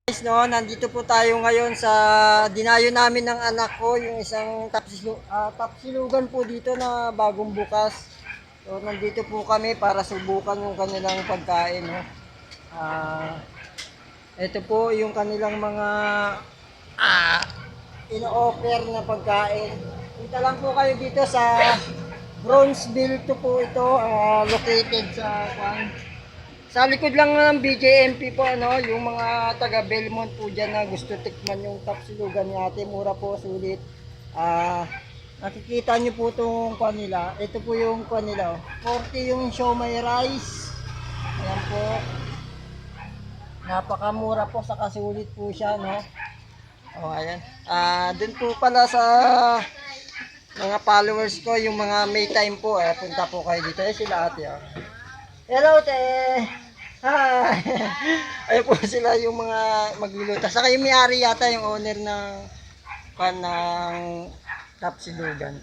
Guys, no, nandito po tayo ngayon sa dinayo namin ng anak ko, yung isang tapsilugan po dito na bagong bukas. So, nandito po kami para subukan yung kanilang pagkain. No? Ito po yung kanilang mga ino-offer na pagkain. Punta lang po kayo dito sa Bronzeville to po ito, located sa likod lang ng BJMP po, ano, yung mga taga Belmont po dyan na gusto tikman yung tapsilugan ni ate. Mura po, sulit. Nakikita nyo po itong kanila. Ito po yung kanila. 40 yung siomai rice. Ayan po. Napakamura po, sa kasulit po siya, no? O, ayan. Dun po pala sa mga followers ko, yung mga may time po, punta po kayo dito. Sila ate, oh. Hello, te! Hi! Ayun po sila yung mga magluluto. Saka yung may-ari yata, yung owner ng Tapsilugan.